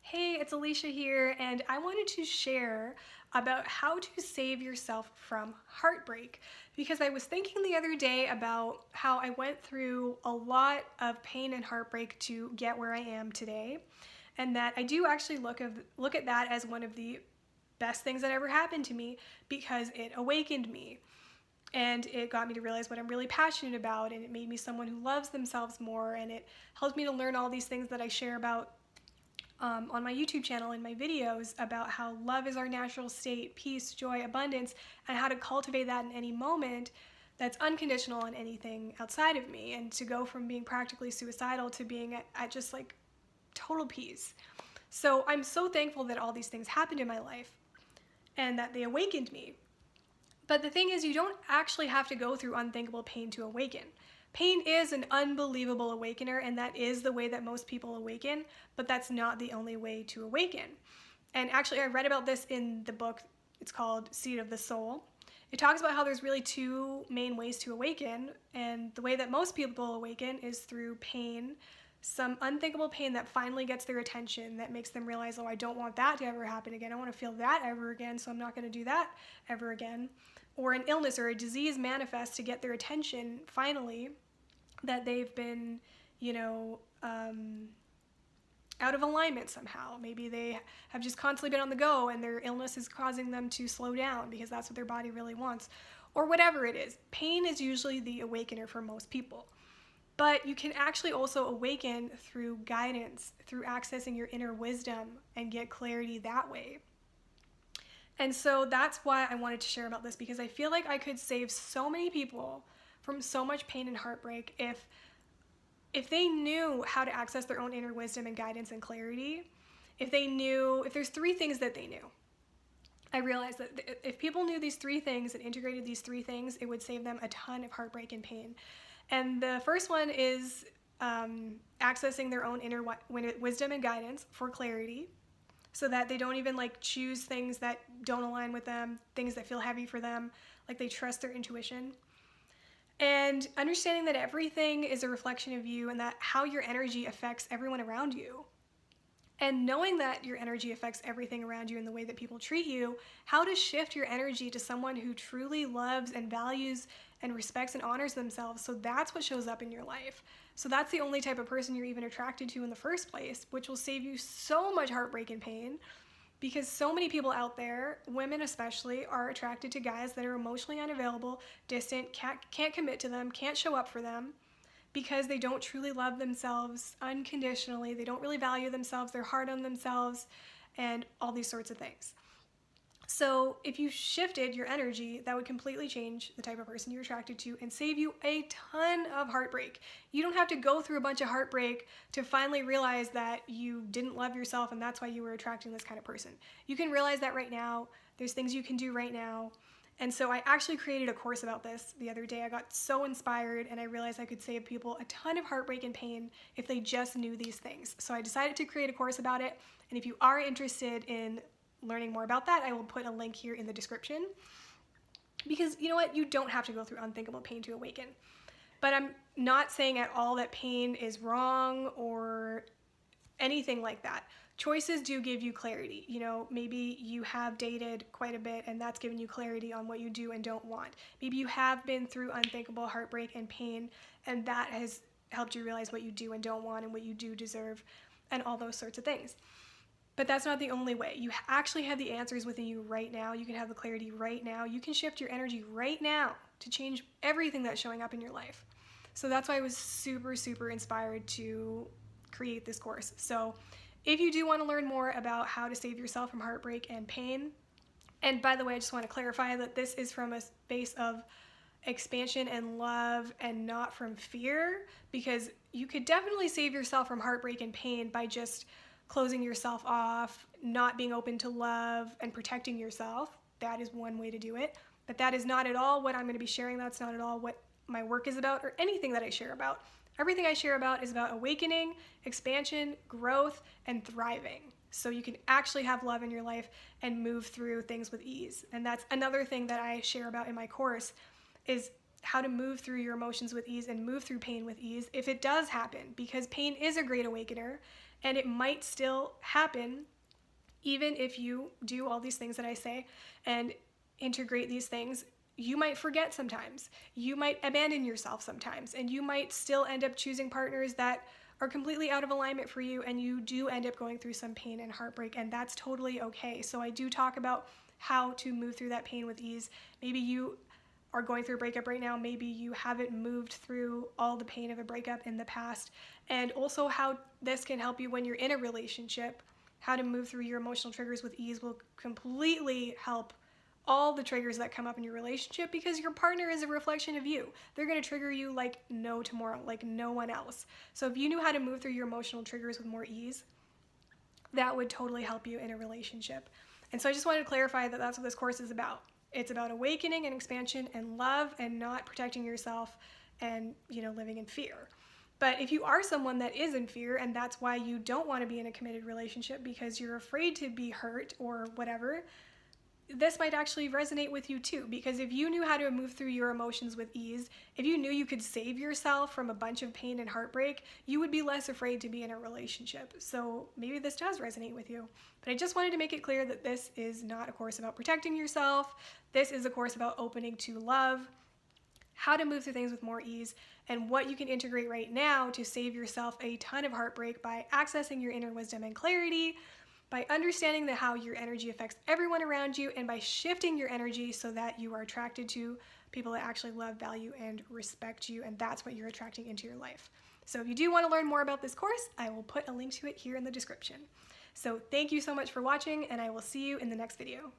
Hey, it's Alicia here, and I wanted to share about how to save yourself from heartbreak because I was thinking the other day about how I went through a lot of pain and heartbreak to get where I am today, and that I do actually look at that as one of the best things that ever happened to me because it awakened me and it got me to realize what I'm really passionate about, and it made me someone who loves themselves more, and it helped me to learn all these things that I share about on my YouTube channel in my videos about how love is our natural state, peace, joy, abundance, and how to cultivate that in any moment that's unconditional on anything outside of me, and to go from being practically suicidal to being at just like total peace. So I'm so thankful that all these things happened in my life and that they awakened me. But the thing is, you don't actually have to go through unthinkable pain to awaken. Pain is an unbelievable awakener, and that is the way that most people awaken, but that's not the only way to awaken. And actually, I read about this in the book. It's called Seed of the Soul. It talks about how there's really two main ways to awaken, and the way that most people awaken is through pain, some unthinkable pain that finally gets their attention, that makes them realize, oh, I don't want that to ever happen again. I want to feel that ever again, so I'm not going to do that ever again. Or an illness or a disease manifests to get their attention finally, that they've been, you know, out of alignment somehow. Maybe they have just constantly been on the go and their illness is causing them to slow down because that's what their body really wants. Or whatever it is. Pain is usually the awakener for most people. But you can actually also awaken through guidance, through accessing your inner wisdom and get clarity that way. And so that's why I wanted to share about this, because I feel like I could save so many people from so much pain and heartbreak if they knew how to access their own inner wisdom and guidance and clarity. If there's three things that they knew. I realized that if people knew these three things and integrated these three things, it would save them a ton of heartbreak and pain. And the first one is accessing their own inner wisdom and guidance for clarity, so that they don't even choose things that don't align with them, things that feel heavy for them, like they trust their intuition. And understanding that everything is a reflection of you and that how your energy affects everyone around you. And knowing that your energy affects everything around you and the way that people treat you, how to shift your energy to someone who truly loves and values and respects and honors themselves, so that's what shows up in your life. So that's the only type of person you're even attracted to in the first place, which will save you so much heartbreak and pain, because so many people out there, women especially, are attracted to guys that are emotionally unavailable, distant, can't commit to them, can't show up for them, because they don't truly love themselves unconditionally. They don't really value themselves. They're hard on themselves and all these sorts of things. So if you shifted your energy, that would completely change the type of person you're attracted to and save you a ton of heartbreak. You don't have to go through a bunch of heartbreak to finally realize that you didn't love yourself and that's why you were attracting this kind of person. You can realize that right now. There's things you can do right now. And so I actually created a course about this the other day. I got so inspired and I realized I could save people a ton of heartbreak and pain if they just knew these things. So I decided to create a course about it. And if you are interested in learning more about that, I will put a link here in the description. Because you know what? You don't have to go through unthinkable pain to awaken. But I'm not saying at all that pain is wrong or anything like that. Choices do give you clarity. You know, maybe you have dated quite a bit and that's given you clarity on what you do and don't want. Maybe you have been through unthinkable heartbreak and pain and that has helped you realize what you do and don't want and what you do deserve and all those sorts of things. But that's not the only way. You actually have the answers within you right now. You can have the clarity right now. You can shift your energy right now to change everything that's showing up in your life. So that's why I was super, super inspired to create this course. So if you do want to learn more about how to save yourself from heartbreak and pain, and by the way, I just want to clarify that this is from a space of expansion and love and not from fear, because you could definitely save yourself from heartbreak and pain by just closing yourself off, not being open to love, and protecting yourself. That is one way to do it. But that is not at all what I'm going to be sharing. That's not at all what my work is about or anything that I share about. Everything I share about is about awakening, expansion, growth, and thriving. So you can actually have love in your life and move through things with ease. And that's another thing that I share about in my course, is how to move through your emotions with ease and move through pain with ease if it does happen, because pain is a great awakener. And it might still happen even if you do all these things that I say and integrate these things. You might forget sometimes. You might abandon yourself sometimes. And you might still end up choosing partners that are completely out of alignment for you, and you do end up going through some pain and heartbreak, and that's totally okay. So I do talk about how to move through that pain with ease. Maybe you are going through a breakup right now. Maybe you haven't moved through all the pain of a breakup in the past. And also how this can help you when you're in a relationship. How to move through your emotional triggers with ease will completely help all the triggers that come up in your relationship, because your partner is a reflection of you. They're going to trigger you like no tomorrow, like no one else. So if you knew how to move through your emotional triggers with more ease, that would totally help you in a relationship. And so I just wanted to clarify that that's what this course is about. It's about awakening and expansion and love, and not protecting yourself and, living in fear. But if you are someone that is in fear, and that's why you don't want to be in a committed relationship because you're afraid to be hurt or whatever, this might actually resonate with you too. Because if you knew how to move through your emotions with ease, if you knew you could save yourself from a bunch of pain and heartbreak, you would be less afraid to be in a relationship. So maybe this does resonate with you. But I just wanted to make it clear that this is not a course about protecting yourself. This is a course about opening to love, how to move through things with more ease, and what you can integrate right now to save yourself a ton of heartbreak by accessing your inner wisdom and clarity, by understanding how your energy affects everyone around you, and by shifting your energy so that you are attracted to people that actually love, value, and respect you, and that's what you're attracting into your life. So if you do want to learn more about this course, I will put a link to it here in the description. So thank you so much for watching, and I will see you in the next video.